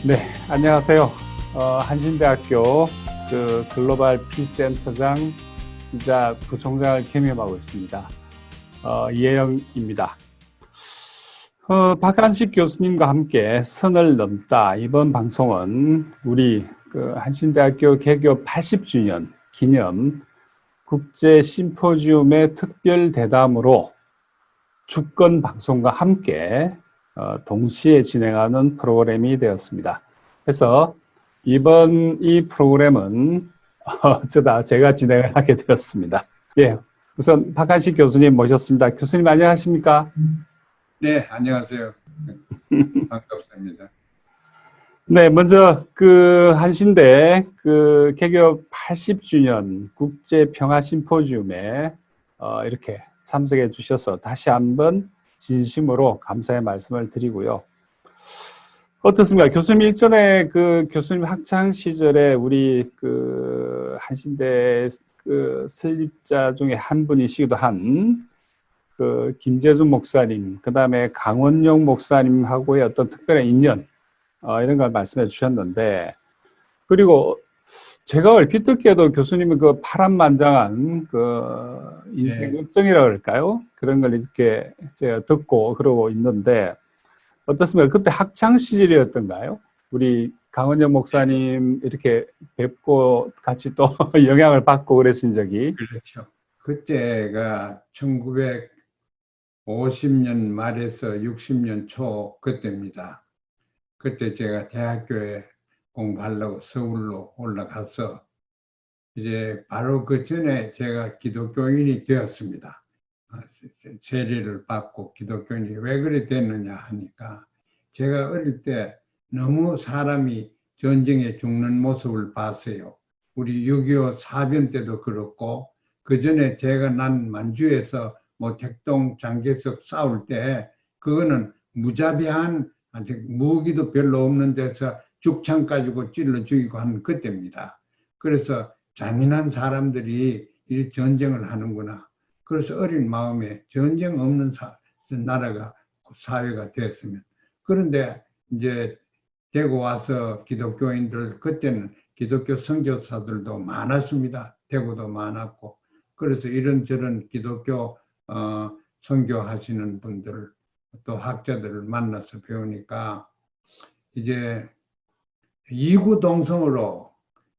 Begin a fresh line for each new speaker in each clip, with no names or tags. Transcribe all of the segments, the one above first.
네, 안녕하세요. 한신대학교 글로벌 피센터장이자 부총장을 겸임하고 있습니다. 이혜영입니다. 박한식 교수님과 함께 선을 넘다. 이번 방송은 우리 한신대학교 개교 80주년 기념 국제 심포지움의 특별 대담으로 주권 방송과 함께 동시에 진행하는 프로그램이 되었습니다. 그래서 이번 이 프로그램은 어쩌다 제가 진행을 하게 되었습니다. 예, 우선 박한식 교수님 모셨습니다. 교수님 안녕하십니까?
네, 안녕하세요. 반갑습니다.
네, 먼저 한신대 개교 80주년 국제 평화 심포지움에 이렇게 참석해 주셔서 다시 한번 진심으로 감사의 말씀을 드리고요. 어떻습니까? 교수님 일전에 교수님 학창 시절에 우리 한신대 설립자 중에 한 분이시기도 한 김재준 목사님, 그 다음에 강원용 목사님하고의 어떤 특별한 인연, 이런 걸 말씀해 주셨는데, 그리고 제가 얼핏 듣기에도 교수님은 파란만장한 인생 역정이라고 할까요? 그런 걸 이렇게 제가 듣고 그러고 있는데, 어떻습니까? 그때 학창 시절이었던가요? 우리 강원영 목사님 이렇게 뵙고 같이 또 영향을 받고 그러신 적이.
그렇죠. 그때가 1950년 말에서 60년 초 그때입니다. 그때 제가 대학교에 공부하려고 서울로 올라가서 이제 바로 그 전에 제가 기독교인이 되었습니다. 세례를 받고 기독교인이 왜 그래 됐느냐 하니까 제가 어릴 때 너무 사람이 전쟁에 죽는 모습을 봤어요. 우리 6.25 사변 때도 그렇고 그 전에 제가 난 만주에서 뭐 택동 장개석 싸울 때 그거는 무자비한 아직 무기도 별로 없는 데서 죽창 가지고 찔러 죽이고 하는 그때입니다. 그래서 잔인한 사람들이 이 전쟁을 하는구나. 그래서 어린 마음에 전쟁 없는 나라가 사회가 됐으면. 그런데 이제 대구 와서 기독교인들, 그때는 기독교 선교사들도 많았습니다. 대구도 많았고. 그래서 이런저런 기독교 선교하시는 분들, 또 학자들을 만나서 배우니까 이제 이구동성으로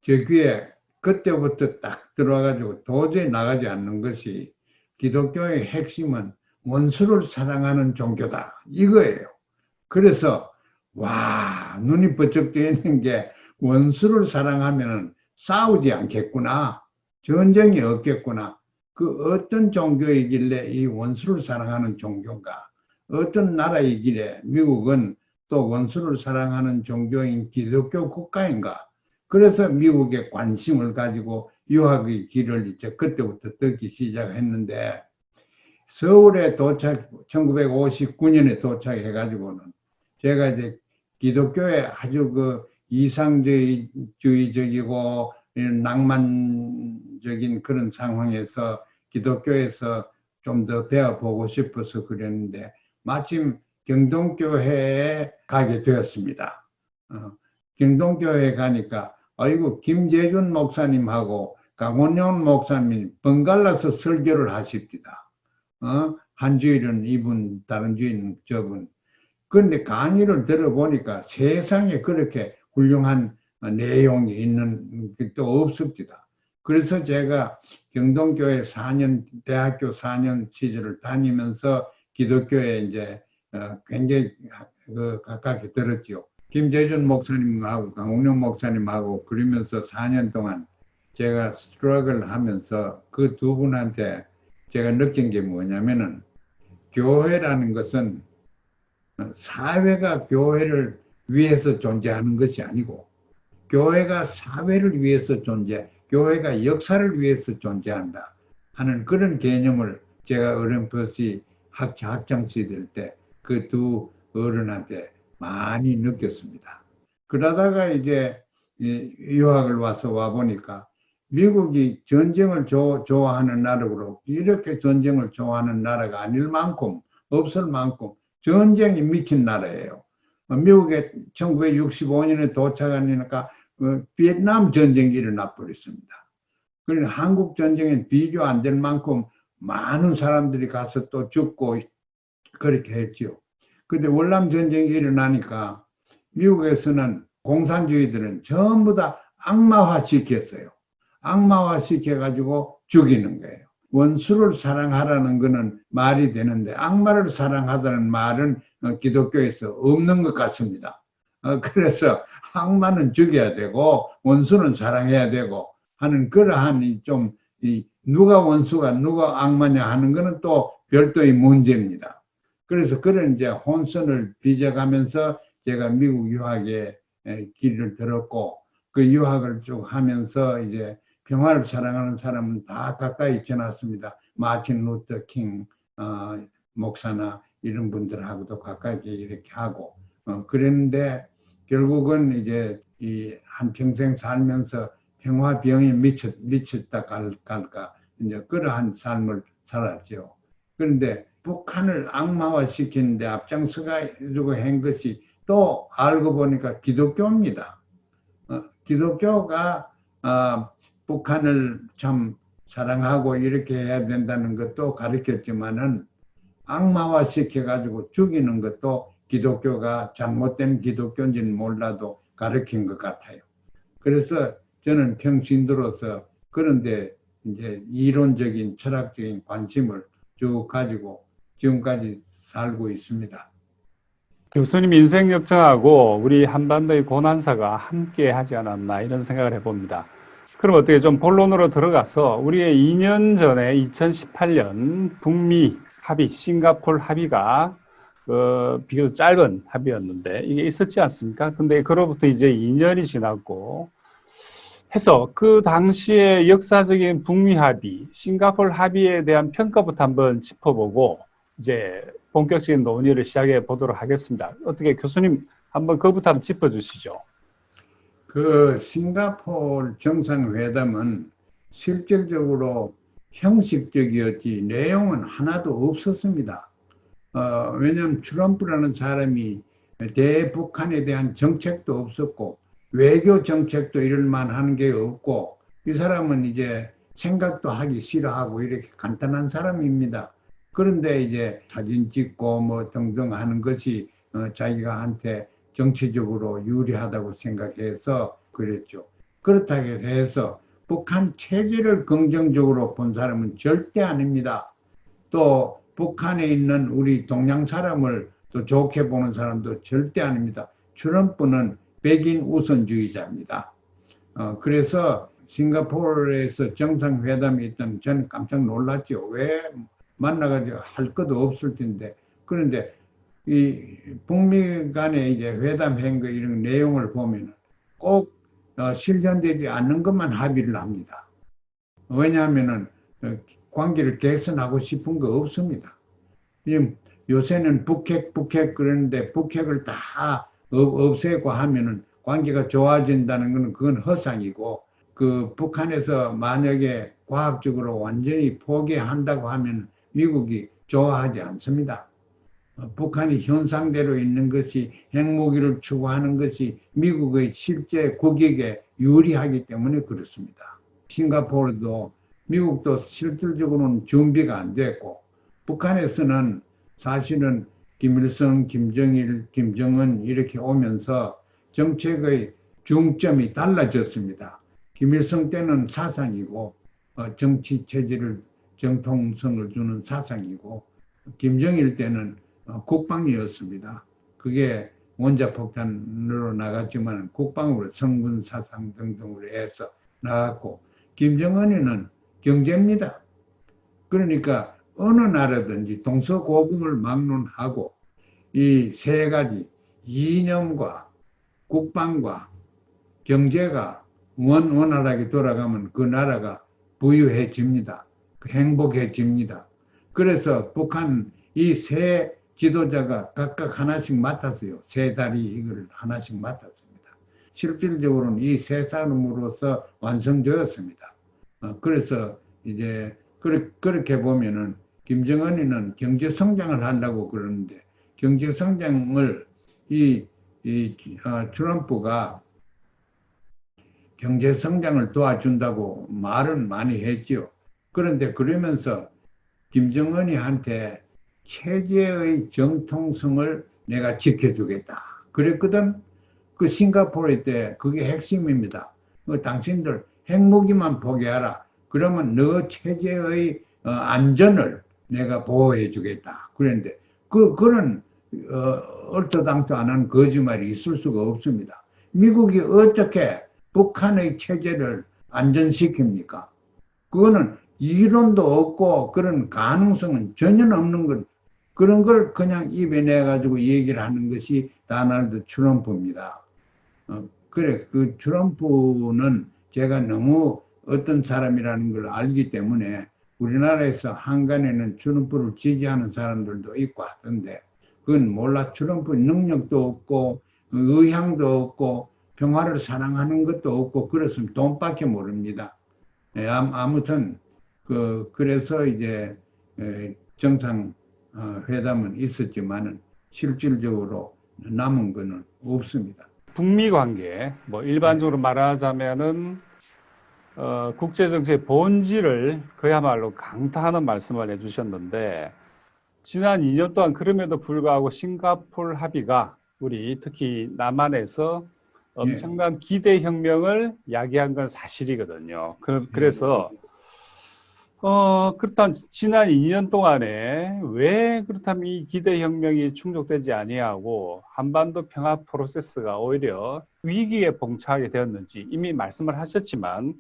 저 귀에 그때부터 딱 들어와가지고 도저히 나가지 않는 것이 기독교의 핵심은 원수를 사랑하는 종교다. 이거예요. 그래서 와, 눈이 번쩍 뜨이는 게 원수를 사랑하면 싸우지 않겠구나. 전쟁이 없겠구나. 그 어떤 종교이길래 이 원수를 사랑하는 종교인가? 어떤 나라이길래 미국은 또 원수를 사랑하는 종교인 기독교 국가인가? 그래서 미국에 관심을 가지고 유학의 길을 이제 그때부터 듣기 시작했는데 서울에 1959년에 도착해가지고는 제가 이제 기독교에 아주 이상주의적이고 낭만적인 그런 상황에서 기독교에서 좀 더 배워보고 싶어서 그랬는데 마침 경동교회에 가게 되었습니다. 경동교회에 가니까 아이고 김재준 목사님하고 강원영 목사님 번갈아서 설교를 하십니다. 한 주일은 이분, 다른 주일은 저분. 그런데 강의를 들어보니까 세상에 그렇게 훌륭한 내용이 있는 게 또 없습니다. 그래서 제가 경동교회 4년, 대학교 4년 시절을 다니면서 기독교에 이제 굉장히 가깝게 들었죠. 김재준 목사님하고 강홍룡 목사님하고 그러면서 4년 동안 제가 스트러글 하면서 그 두 분한테 제가 느낀 게 뭐냐면은 교회라는 것은 사회가 교회를 위해서 존재하는 것이 아니고 교회가 사회를 위해서 교회가 역사를 위해서 존재한다 하는 그런 개념을 제가 어렴풋이 학창 시절 때 그 두 어른한테 많이 느꼈습니다. 그러다가 이제 유학을 와 보니까 미국이 전쟁을 좋아하는 나라로 이렇게 전쟁을 좋아하는 나라가 아닐 만큼 없을 만큼 전쟁이 미친 나라예요. 미국에 1965년에 도착하니까 베트남 전쟁이 일어나 버렸습니다. 그러니까 한국 전쟁엔 비교 안 될 만큼 많은 사람들이 가서 또 죽고 그렇게 했죠. 근데 월남 전쟁이 일어나니까 미국에서는 공산주의들은 전부 다 악마화 시켰어요. 악마화 시켜가지고 죽이는 거예요. 원수를 사랑하라는 것은 말이 되는데 악마를 사랑하다는 말은 기독교에서 없는 것 같습니다. 그래서 악마는 죽여야 되고 원수는 사랑해야 되고 하는 그러한 좀 누가 원수가 누가 악마냐 하는 것은 또 별도의 문제입니다. 그래서 그런 이제 혼선을 빚어가면서 제가 미국 유학에 길을 들었고 그 유학을 쭉 하면서 이제 평화를 사랑하는 사람은 다 가까이 지났습니다. 마틴 루터 킹 목사나 이런 분들하고도 가까이 이렇게 하고 그랬는데 결국은 이제 이 한평생 살면서 평화병에 미쳤다 갈까 이제 그러한 삶을 살았죠. 그런데 북한을 악마화 시키는데 앞장서가지고 한 것이 또 알고 보니까 기독교입니다. 기독교가 북한을 참 사랑하고 이렇게 해야 된다는 것도 가르쳤지만은 악마화 시켜가지고 죽이는 것도 기독교가 잘못된 기독교인지는 몰라도 가르친 것 같아요. 그래서 저는 평신도로서 그런데 이제 이론적인 철학적인 관심을 쭉 가지고 지금까지 살고 있습니다.
교수님 인생 역정하고 우리 한반도의 고난사가 함께 하지 않았나 이런 생각을 해봅니다. 그럼 어떻게 좀 본론으로 들어가서 우리의 2년 전에 2018년 북미 합의, 싱가포르 합의가 비교적 짧은 합의였는데 이게 있었지 않습니까? 근데 그로부터 이제 2년이 지났고 해서 그 당시의 역사적인 북미 합의, 싱가포르 합의에 대한 평가부터 한번 짚어보고 이제 본격적인 논의를 시작해 보도록 하겠습니다. 어떻게 교수님 한번 그것부터 한번 짚어주시죠.
그 싱가포르 정상회담은 실질적으로 형식적이었지 내용은 하나도 없었습니다. 왜냐하면 트럼프라는 사람이 대북한에 대한 정책도 없었고 외교 정책도 이럴 만한 게 없고 이 사람은 이제 생각도 하기 싫어하고 이렇게 간단한 사람입니다. 그런데 이제 사진 찍고 뭐 등등 하는 것이 자기가 한테 정치적으로 유리하다고 생각해서 그랬죠. 그렇다고 해서 북한 체제를 긍정적으로 본 사람은 절대 아닙니다. 또 북한에 있는 우리 동양 사람을 또 좋게 보는 사람도 절대 아닙니다. 트럼프는 백인 우선주의자입니다. 그래서 싱가포르에서 정상회담이 있다면 저는 깜짝 놀랐죠. 왜 만나가지고 할 것도 없을 텐데. 그런데 이 북미 간에 이제 회담한 거 이런 내용을 보면 꼭 실현되지 않는 것만 합의를 합니다. 왜냐하면은 관계를 개선하고 싶은 거 없습니다. 요새는 북핵 그러는데 북핵을 다 없애고 하면은 관계가 좋아진다는 것은 그건 허상이고 그 북한에서 만약에 과학적으로 완전히 포기한다고 하면 미국이 좋아하지 않습니다. 북한이 현상대로 있는 것이 핵무기를 추구하는 것이 미국의 실제 국익에 유리하기 때문에 그렇습니다. 싱가포르도 미국도 실질적으로는 준비가 안 됐고 북한에서는 사실은 김일성, 김정일, 김정은 이렇게 오면서 정책의 중점이 달라졌습니다. 김일성 때는 사상이고 정치 체제를 정통성을 주는 사상이고 김정일 때는 국방이었습니다. 그게 원자폭탄으로 나갔지만 국방으로 성군 사상 등등으로 해서 나갔고 김정은이는 경제입니다. 그러니까 어느 나라든지 동서고금을 막론하고 이 세 가지 이념과 국방과 경제가 원활하게 돌아가면 그 나라가 부유해집니다. 행복해집니다. 그래서 북한 이 세 지도자가 각각 하나씩 맡았어요. 세 다리 이걸 하나씩 맡았습니다. 실질적으로는 이 세 사람으로서 완성되었습니다. 그래서 이제 그렇게 보면은 김정은이는 경제 성장을 하려고 그러는데 경제 성장을 이 트럼프가 경제 성장을 도와준다고 말은 많이 했지요. 그런데 그러면서 김정은이한테 체제의 정통성을 내가 지켜주겠다. 그랬거든. 그 싱가포르 때 그게 핵심입니다. 당신들 핵무기만 포기하라. 그러면 너 체제의 안전을 내가 보호해 주겠다. 그런데 그런 얼토당토 안 한 거짓말이 있을 수가 없습니다. 미국이 어떻게 북한의 체제를 안전시킵니까? 그거는 이론도 없고 그런 가능성은 전혀 없는 것. 그런 걸 그냥 입에 내가지고 얘기를 하는 것이 다널드 트럼프입니다. 그래, 그 트럼프는 제가 너무 어떤 사람이라는 걸 알기 때문에 우리나라에서 한간에는 트럼프를 지지하는 사람들도 있고 하던데 그건 몰라. 트럼프 능력도 없고 의향도 없고 평화를 사랑하는 것도 없고 그랬으면 돈밖에 모릅니다. 아무튼 그래서 이제 정상 회담은 있었지만은 실질적으로 남은 거는 없습니다.
북미 관계, 뭐 일반적으로 말하자면은 국제정치의 본질을 그야말로 강타하는 말씀을 해주셨는데 지난 2년 동안 그럼에도 불구하고 싱가포르 합의가 우리 특히 남한에서 엄청난 기대 혁명을 야기한 건 사실이거든요. 그래서 그렇다면 지난 2년 동안에 왜 그렇다면 이 기대 혁명이 충족되지 아니하고 한반도 평화 프로세스가 오히려 위기에 봉착하게 되었는지 이미 말씀을 하셨지만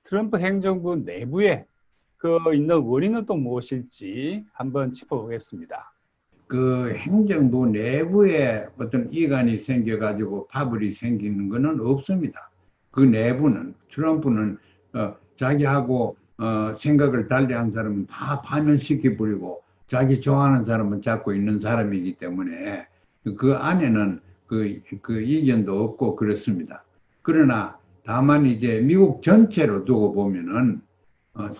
트럼프 행정부 내부에 그 있는 원인은 또 무엇일지 한번 짚어보겠습니다.
그 행정부 내부에 어떤 이간이 생겨가지고 파벌이 생기는 것은 없습니다. 그 내부는 트럼프는 자기하고 생각을 달리한 사람은 다 파면시켜 버리고 자기 좋아하는 사람은 잡고 있는 사람이기 때문에 그 안에는 그 이견도 없고 그렇습니다. 그러나 다만 이제 미국 전체로 두고 보면은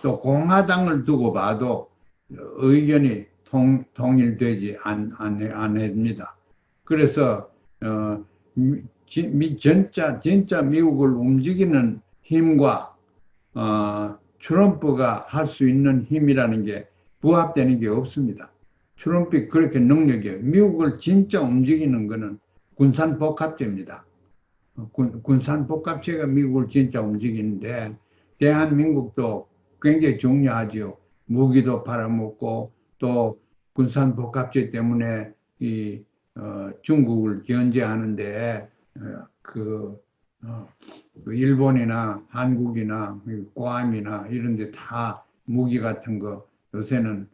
또 공화당을 두고 봐도 의견이 통일되지 않습니다. 그래서 진짜 미국을 움직이는 힘과 트럼프가 할 수 있는 힘이라는 게 부합되는 게 없습니다. 트럼프가 그렇게 능력이 미국을 진짜 움직이는 것은 군산복합체입니다. 군산복합체가 미국을 진짜 움직이는데 대한민국도 굉장히 중요하죠. 무기도 팔아먹고 또 군산복합체 때문에 중국을 견제하는데 그 일본이나 한국이나 괌이나 이런 데 다 무기 같은 거 요새는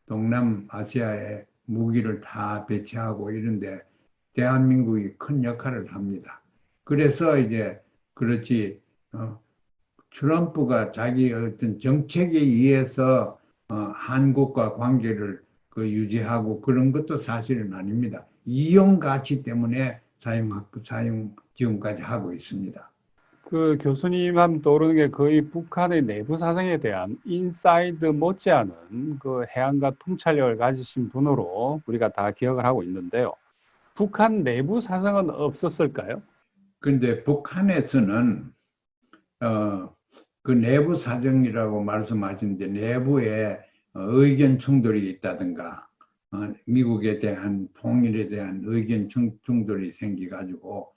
동남아시아에 무기를 다 배치하고 이런데 대한민국이 큰 역할을 합니다. 그래서 이제 그렇지 트럼프가 자기 어떤 정책에 의해서 한국과 관계를 유지하고 그런 것도 사실은 아닙니다. 이용 가치 때문에 사용 지금까지 하고 있습니다.
그 교수님 하면 떠오르는 게 거의 북한의 내부 사정에 대한 인사이드 못지않은 그 해안가 통찰력을 가지신 분으로 우리가 다 기억을 하고 있는데요. 북한 내부 사정은 없었을까요?
근데 북한에서는 그 내부 사정이라고 말씀하시는데 내부에 의견 충돌이 있다든가 미국에 대한 통일에 대한 의견 충돌이 생겨가지고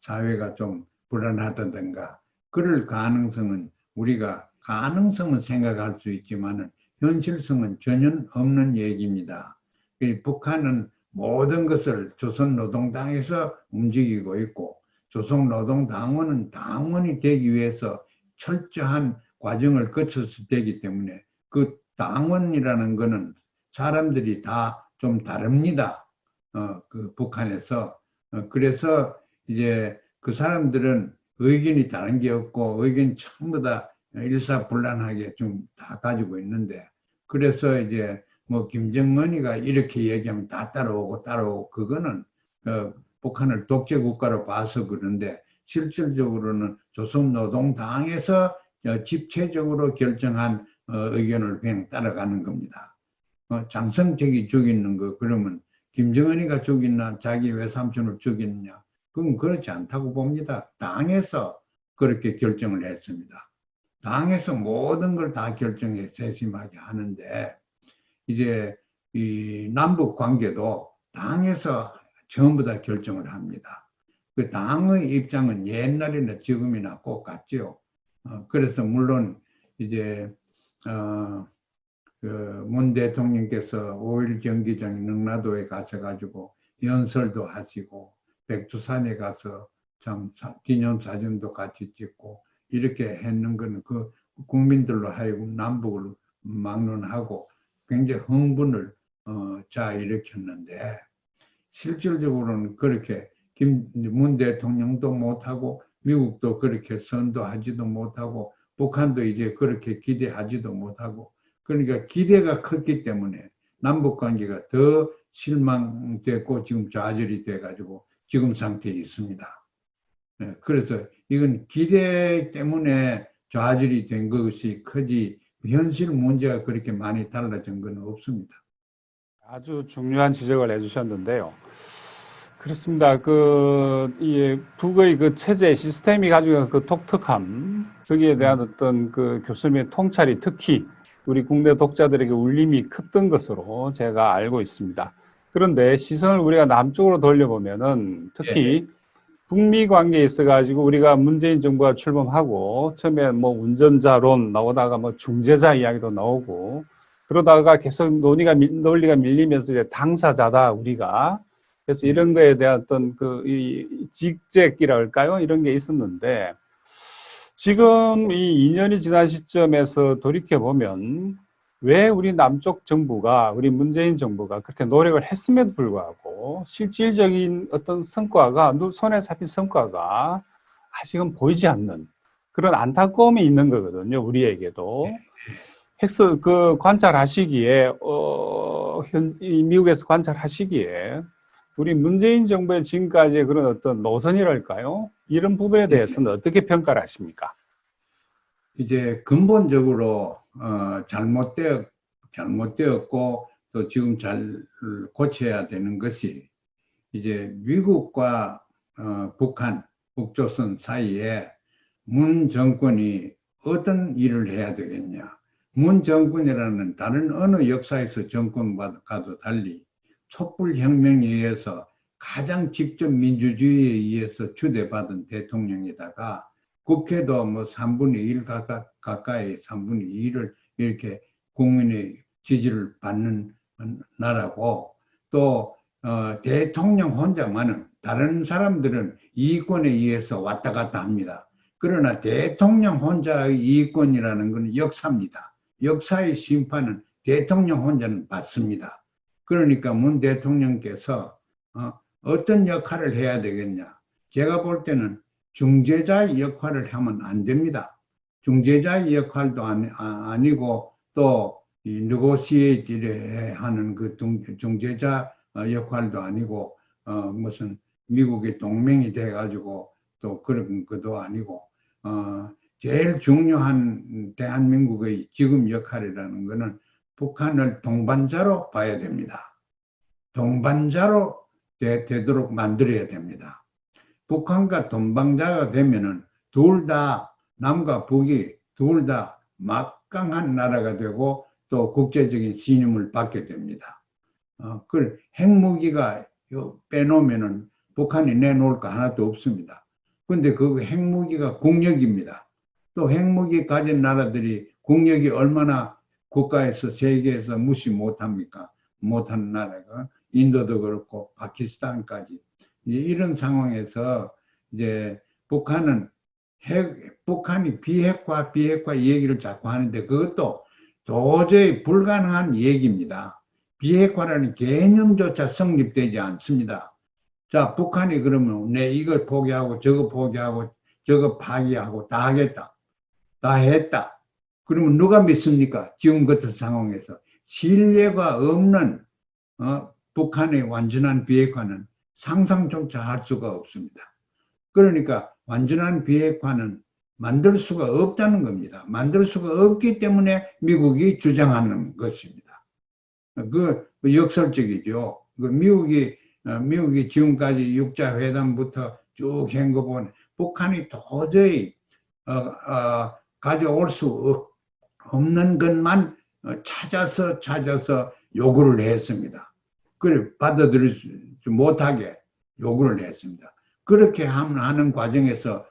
사회가 좀 불안하다든가 그럴 가능성은 우리가 가능성은 생각할 수 있지만 현실성은 전혀 없는 얘기입니다. 북한은 모든 것을 조선노동당에서 움직이고 있고 조선노동당원은 당원이 되기 위해서 철저한 과정을 거쳐서 되기 때문에 그 당원이라는 것은 사람들이 다 좀 다릅니다. 그 북한에서. 그래서 이제 그 사람들은 의견이 다른 게 없고 의견 전부 다 일사불란하게 좀 다 가지고 있는데 그래서 이제 뭐 김정은이가 이렇게 얘기하면 다 따라오고 그거는 북한을 독재 국가로 봐서 그런데 실질적으로는 조선노동당에서 집체적으로 결정한 의견을 그냥 따라가는 겁니다. 장성택이 죽이는 거 그러면 김정은이가 죽였나 자기 외삼촌을 죽였느냐? 그건 그렇지 않다고 봅니다. 당에서 그렇게 결정을 했습니다. 당에서 모든 걸 다 결정해 세심하게 하는데 이제 이 남북 관계도 당에서 전부 다 결정을 합니다. 그 당의 입장은 옛날이나 지금이나 똑같죠. 그래서 물론 이제 문 대통령께서 5.1 경기장 능라도에 가셔가지고 연설도 하시고 백두산에 가서 참 기념사진도 같이 찍고 이렇게 했는 거는 그 국민들로 하여금 남북을 막론하고 굉장히 흥분을 자일으켰는데 실질적으로는 그렇게 문 대통령도 못하고 미국도 그렇게 선도하지도 못하고 북한도 이제 그렇게 기대하지도 못하고 그러니까 기대가 컸기 때문에 남북 관계가 더 실망됐고 지금 좌절이 돼가지고 지금 상태에 있습니다. 그래서 이건 기대 때문에 좌절이 된 것이 크지 현실 문제가 그렇게 많이 달라진 건 없습니다.
아주 중요한 지적을 해주셨는데요. 그렇습니다. 이 북의 그 체제 시스템이 가지고 있는 그 독특함, 거기에 대한 어떤 그 교수님의 통찰이 특히 우리 국내 독자들에게 울림이 컸던 것으로 제가 알고 있습니다. 그런데 시선을 우리가 남쪽으로 돌려보면은 특히 북미 관계에 있어가지고 우리가 문재인 정부가 출범하고 처음에 뭐 운전자론 나오다가 뭐 중재자 이야기도 나오고 그러다가 계속 논리가 밀리면서 이제 당사자다 우리가 그래서 이런 거에 대한 어떤 이 직책이라 할까요? 이런 게 있었는데 지금 이 2년이 지난 시점에서 돌이켜보면 왜 우리 남쪽 정부가, 우리 문재인 정부가 그렇게 노력을 했음에도 불구하고 실질적인 어떤 성과가, 손에 잡힌 성과가 아직은 보이지 않는 그런 안타까움이 있는 거거든요, 우리에게도. 관찰하시기에, 미국에서 관찰하시기에 우리 문재인 정부의 지금까지의 그런 어떤 노선이랄까요? 이런 부분에 대해서는 어떻게 평가를 하십니까?
이제 근본적으로 잘못되었고 또 지금 잘 고쳐야 되는 것이 이제 미국과 북한, 북조선 사이에 문 정권이 어떤 일을 해야 되겠냐. 문 정권이라는 다른 어느 역사에서 정권과도 달리 촛불혁명에 의해서 가장 직접 민주주의에 의해서 추대받은 대통령에다가 국회도 뭐 3분의 1 가까이 3분의 2를 이렇게 국민의 지지를 받는 나라고 또 대통령 혼자만은 다른 사람들은 이익권에 의해서 왔다 갔다 합니다. 그러나 대통령 혼자의 이익권이라는 것은 역사입니다. 역사의 심판은 대통령 혼자는 받습니다. 그러니까 문 대통령께서 어떤 역할을 해야 되겠냐. 제가 볼 때는 중재자의 역할을 하면 안 됩니다. 중재자의 역할도 아니고 또 네고시에이트를 하는 그 중재자 역할도 아니고 무슨 미국의 동맹이 돼가지고 또 그런 것도 아니고 제일 중요한 대한민국의 지금 역할이라는 것은 북한을 동반자로 봐야 됩니다. 동반자로 되도록 만들어야 됩니다. 북한과 동반자가 되면은 둘 다 남과 북이 둘 다 막강한 나라가 되고 또 국제적인 신임을 받게 됩니다. 그 핵무기가 빼놓으면은 북한이 내놓을 거 하나도 없습니다. 근데 그 핵무기가 국력입니다. 또 핵무기 가진 나라들이 국력이 얼마나 국가에서 세계에서 무시 못합니까? 못하는 나라가 인도도 그렇고 파키스탄까지 이런 상황에서 이제 북한이 비핵화 얘기를 자꾸 하는데 그것도 도저히 불가능한 얘기입니다. 비핵화라는 개념조차 성립되지 않습니다. 자, 북한이 그러면 내 이걸 포기하고 저거 포기하고 저거 파기하고 다 하겠다. 다 했다. 그러면 누가 믿습니까? 지금 같은 상황에서 신뢰가 없는 북한의 완전한 비핵화는 상상조차 할 수가 없습니다. 그러니까 완전한 비핵화는 만들 수가 없다는 겁니다. 만들 수가 없기 때문에 미국이 주장하는 것입니다. 그 역설적이죠. 그 미국이 지금까지 육자 회담부터 쭉 한 거 보면 북한이 도저히 가져올 수 없는 것만 찾아서 요구를 했습니다. 그래 받아들이지 못하게 요구를 했습니다. 그렇게 하는 과정에서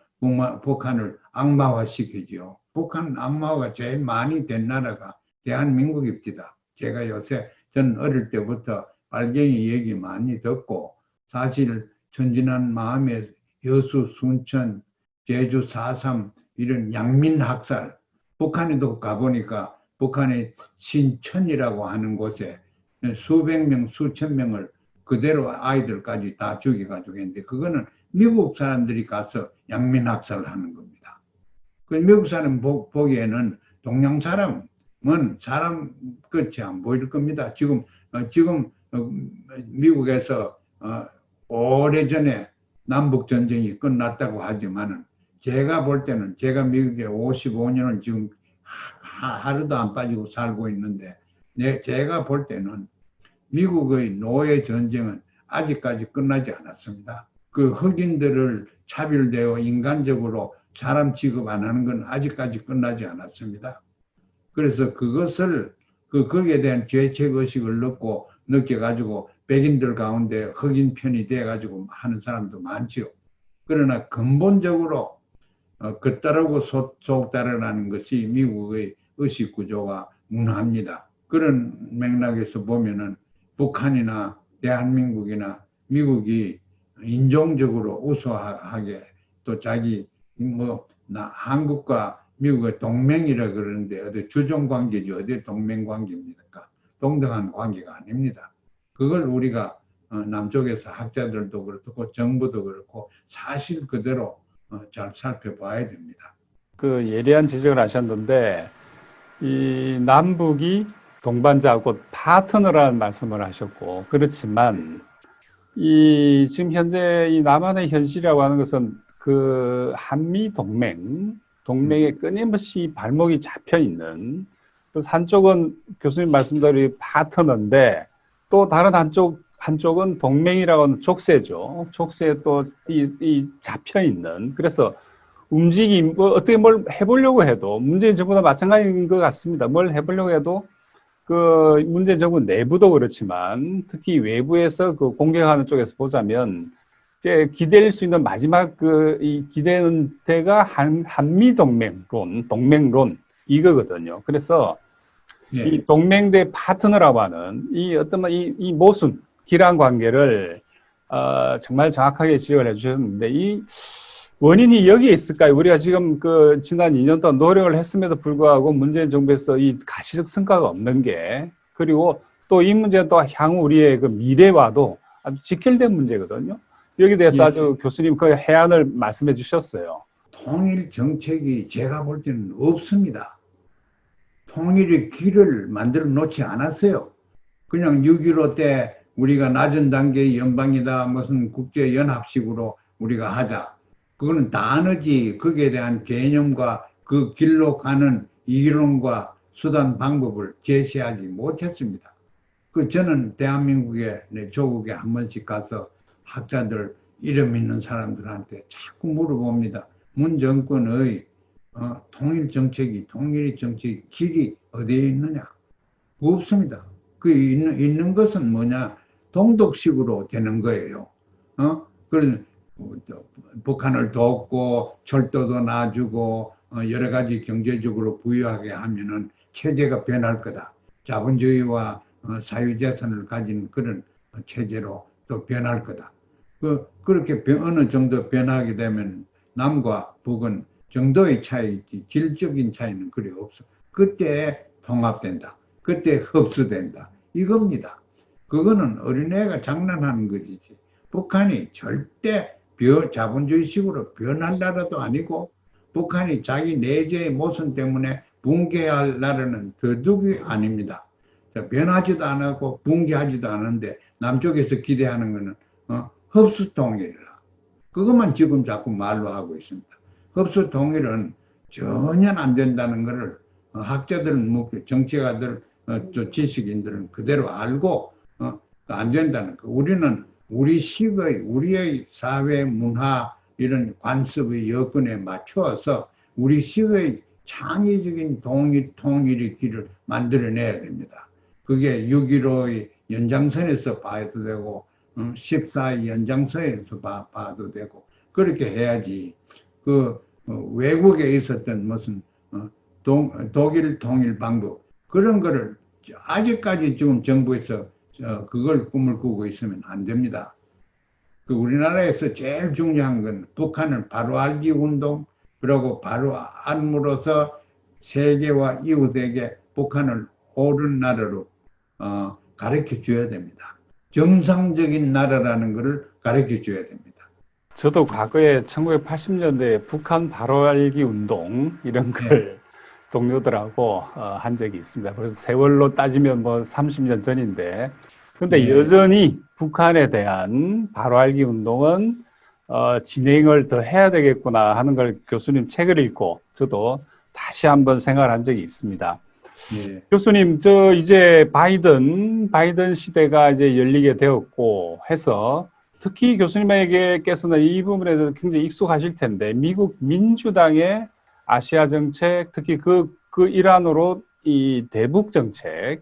북한을 악마화시키죠. 북한 악마화가 제일 많이 된 나라가 대한민국입니다. 제가 요새 전 어릴 때부터 빨갱이 얘기 많이 듣고 사실 천진한 마음에 여수, 순천, 제주 4.3 이런 양민학살 북한에도 가보니까 북한의 신천이라고 하는 곳에 수백 명, 수천 명을 그대로 아이들까지 다 죽여가지고 했는데 그거는 미국 사람들이 가서 양민학살을 하는 겁니다. 그 미국 사람 보기에는 동양 사람은 사람 끝이 안 보일 겁니다. 지금 미국에서 오래전에 남북 전쟁이 끝났다고 하지만은 제가 볼 때는 제가 미국에 55년을 지금 하루도 안 빠지고 살고 있는데 제가 볼 때는 미국의 노예 전쟁은 아직까지 끝나지 않았습니다. 그 흑인들을 차별되어 인간적으로 사람 취급 안 하는 건 아직까지 끝나지 않았습니다. 그래서 거기에 대한 죄책의식을 느껴가지고 백인들 가운데 흑인 편이 돼가지고 하는 사람도 많지요. 그러나 근본적으로 겉따르고 속 따르라는 것이 미국의 의식 구조가 문화입니다. 그런 맥락에서 보면은 북한이나 대한민국이나 미국이 인종적으로 우수하게 또 자기 한국과 미국의 동맹이라 그러는데 어디 주종 관계지 어디 동맹 관계입니까? 동등한 관계가 아닙니다. 그걸 우리가 남쪽에서 학자들도 그렇고 정부도 그렇고 사실 그대로 잘 살펴봐야 됩니다.
그 예리한 지적을 하셨는데 이 남북이 동반자 곧 파트너라는 말씀을 하셨고 그렇지만 이 지금 현재 이 남한의 현실이라고 하는 것은 그 한미 동맹에 끊임없이 발목이 잡혀 있는 그래서 한쪽은 교수님 말씀대로 파트너인데 또 다른 한쪽은 동맹이라고 하는 족쇄죠. 족쇄에 또 이 잡혀 있는 그래서 움직임 어떻게 뭘 해보려고 해도 문재인 정부도 마찬가지인 것 같습니다. 뭘 해보려고 해도 그 문재인 정부 내부도 그렇지만 특히 외부에서 그 공격하는 쪽에서 보자면 이제 기댈 수 있는 마지막 이 기대는 데가 한미 동맹론 이거거든요. 그래서
예.
이 동맹 대 파트너라고 하는 이 어떤 이 모순 기란 관계를 정말 정확하게 지적을 해주셨는데 이 원인이 여기에 있을까요? 우리가 지금 그 지난 2년 동안 노력을 했음에도 불구하고 문재인 정부에서 이 가시적 성과가 없는 게 그리고 또 이 문제는 또 향후 우리의 그 미래와도 아주 직결된 문제거든요. 여기에 대해서
예.
아주 교수님 그 해안을 말씀해 주셨어요.
통일 정책이 제가 볼 때는 없습니다. 통일의 길을 만들어 놓지 않았어요. 그냥 6.15 때 우리가 낮은 단계의 연방이다 무슨 국제연합식으로 우리가 하자. 그거는 단어지 거기에 대한 개념과 그 길로 가는 이론과 수단 방법을 제시하지 못했습니다. 저는 대한민국의 조국에 한 번씩 가서 학자들 이름 있는 사람들한테 자꾸 물어봅니다. 문 정권의 통일 정책이 길이 어디에 있느냐? 없습니다. 그 있는 것은 뭐냐? 동독식으로 되는 거예요. 그런 북한을 돕고 철도도 놔주고 여러 가지 경제적으로 부유하게 하면은 체제가 변할 거다. 자본주의와 사유재산을 가진 그런 체제로 또 변할 거다. 그렇게 어느 정도 변하게 되면 남과 북은 정도의 차이지 질적인 차이는 그리 없어. 그때 통합된다. 그때 흡수된다. 이겁니다. 그거는 어린애가 장난하는 것이지. 북한이 절대 자본주의식으로 변할 나라도 아니고 북한이 자기 내재의 모순 때문에 붕괴할 나라는 도둑이 아닙니다. 변하지도 않았고 붕괴하지도 않은데 남쪽에서 기대하는 것은 흡수통일이라. 그것만 지금 자꾸 말로 하고 있습니다. 흡수통일은 전혀 안 된다는 것을 학자들은 정치가들 또 지식인들은 그대로 알고 안 된다는 거. 우리는 우리 식의, 우리의 사회 문화 이런 관습의 여건에 맞추어서 우리 식의 창의적인 통일의 길을 만들어내야 됩니다. 그게 6.15의 연장선에서 봐도 되고, 14의 연장선에서 봐도 되고, 그렇게 해야지. 외국에 있었던 무슨 독일 통일 방법 그런 거를 아직까지 지금 정부에서 그걸 꿈을 꾸고 있으면 안 됩니다. 우리나라에서 제일 중요한 건 북한을 바로 알기 운동, 그리고 바로 알므로써 세계와 이웃에게 북한을 옳은 나라로 가르쳐 줘야 됩니다. 정상적인 나라라는 것을 가르쳐 줘야 됩니다.
저도 과거에 1980년대에 북한 바로 알기 운동 이런
예,
걸 동료들하고 한 적이 있습니다. 그래서 세월로 따지면 뭐 30년 전인데, 근데
예,
여전히 북한에 대한 바로 알기 운동은 진행을 더 해야 되겠구나 하는 걸 교수님 책을 읽고 저도 다시 한번 생각을 한 적이 있습니다.
예,
교수님, 저 이제 바이든 시대가 이제 열리게 되었고 해서 특히 교수님에게께서는 이 부분에 대해서 굉장히 익숙하실 텐데 미국 민주당의 아시아 정책, 특히 그 일환으로 이 대북 정책,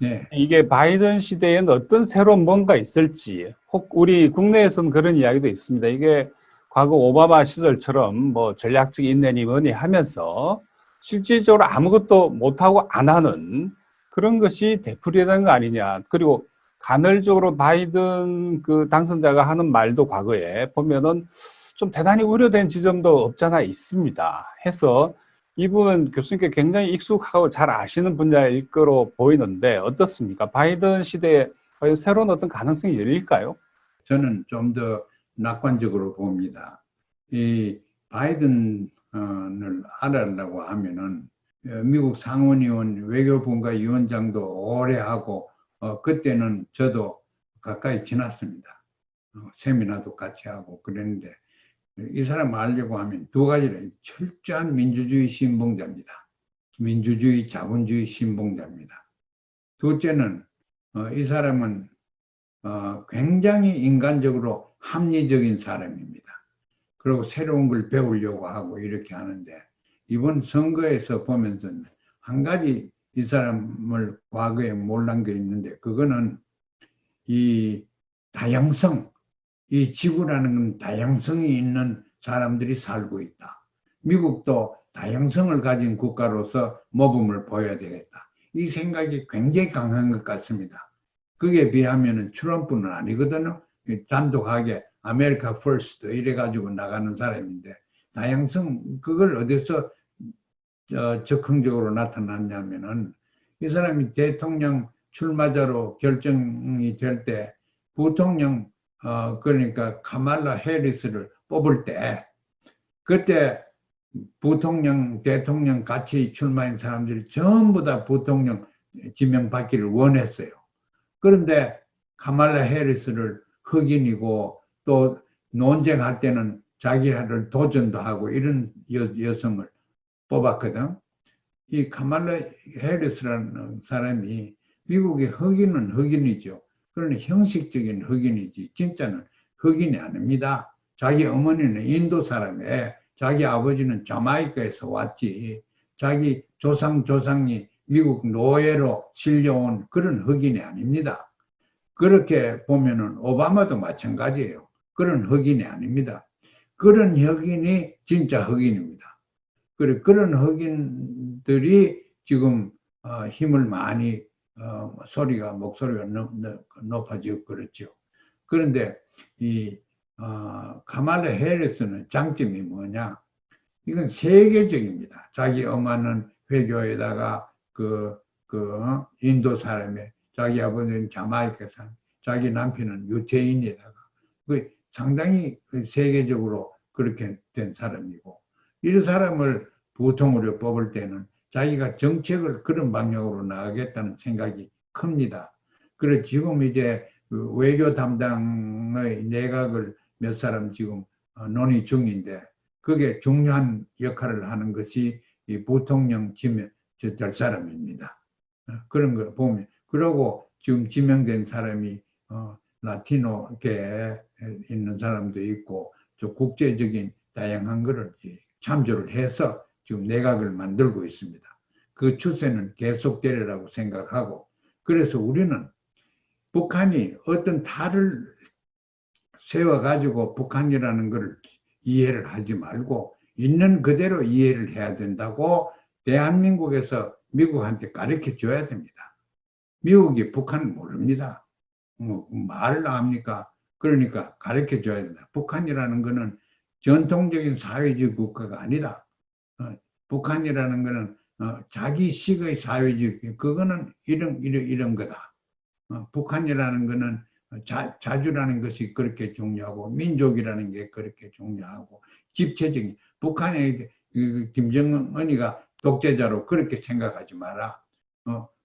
예,
이게 바이든 시대에는 어떤 새로운 뭔가 있을지, 혹 우리 국내에서는 그런 이야기도 있습니다. 이게 과거 오바마 시절처럼 뭐 전략적 인내니 뭐니 하면서 실질적으로 아무것도 못하고 안 하는 그런 것이 되풀이되는 거 아니냐. 그리고 간헐적으로 바이든 그 당선자가 하는 말도 과거에 보면은 좀 대단히 우려된 지점도 없잖아 있습니다. 해서 이 부분 교수님께 굉장히 익숙하고 잘 아시는 분야일 거로 보이는데 어떻습니까? 바이든 시대에 과연 새로운 어떤 가능성이 열릴까요?
저는 좀 더 낙관적으로 봅니다. 이 바이든을 알아려고 하면은 미국 상원의원 외교분과 위원장도 오래 하고 그때는 저도 가까이 지났습니다. 세미나도 같이 하고 그랬는데 이 사람 알려고 하면 두 가지를 철저한 민주주의 신봉자입니다. 민주주의 자본주의 신봉자입니다. 둘째는 이 사람은 굉장히 인간적으로 합리적인 사람입니다. 그리고 새로운 걸 배우려고 하고 이렇게 하는데 이번 선거에서 보면서 한 가지 이 사람을 과거에 몰란 게 있는데 그거는 이 다양성, 이 지구라는 건 다양성이 있는 사람들이 살고 있다. 미국도 다양성을 가진 국가로서 모범을 보여야 되겠다. 이 생각이 굉장히 강한 것 같습니다. 그게 비하면 트럼프는 아니거든요. 단독하게 아메리카 퍼스트 이래가지고 나가는 사람인데 다양성 그걸 어디서 적극적으로 나타났냐면은 이 사람이 대통령 출마자로 결정이 될 때 부통령 그러니까 카말라 해리스를 뽑을 때 그때 부통령 대통령 같이 출마한 사람들이 전부 다 부통령 지명받기를 원했어요. 그런데 카말라 해리스를 흑인이고 또 논쟁할 때는 자기를 도전도 하고 이런 여성을 뽑았거든. 이 카말라 해리스라는 사람이 미국의 흑인은 흑인이죠. 그러나 형식적인 흑인이지 진짜는 흑인이 아닙니다. 자기 어머니는 인도 사람에 자기 아버지는 자마이카에서 왔지. 자기 조상이 미국 노예로 실려온 그런 흑인이 아닙니다. 그렇게 보면은 오바마도 마찬가지예요. 그런 흑인이 아닙니다. 그런 흑인이 진짜 흑인입니다. 그런 흑인들이 지금 힘을 많이 목소리가 높아지고 그렇죠. 그런데 이 카말라 해리스는 장점이 뭐냐? 이건 세계적입니다. 자기 엄마는 회교에다가 인도 사람에 자기 아버지는 자마이카 사람, 자기 남편은 유태인에다가 상당히 세계적으로 그렇게 된 사람이고 이 사람을 부통으로 뽑을 때는 자기가 정책을 그런 방향으로 나가겠다는 생각이 큽니다. 그래 지금 이제 외교 담당의 내각을 몇 사람 지금 논의 중인데 그게 중요한 역할을 하는 것이 이 부통령 될 사람입니다. 그런 걸 보면 그러고 지금 지명된 사람이 라티노계에 있는 사람도 있고, 저 국제적인 다양한 거를 참조를 해서 지금 내각을 만들고 있습니다. 그 추세는 계속되리라고 생각하고, 그래서 우리는 북한이 어떤 탈을 세워가지고 북한이라는 걸 이해를 하지 말고 있는 그대로 이해를 해야 된다고 대한민국에서 미국한테 가르쳐 줘야 됩니다. 미국이 북한을 모릅니다. 말을 합니까? 그러니까 가르쳐 줘야 된다. 북한이라는 거는 전통적인 사회주의 국가가 아니다. 북한이라는 거는 자기식의 사회주의, 그거는 이런 거다. 북한이라는 거는 자주라는 것이 그렇게 중요하고 민족이라는 게 그렇게 중요하고 집체적인 북한의 김정은이가 독재자로 그렇게 생각하지 마라.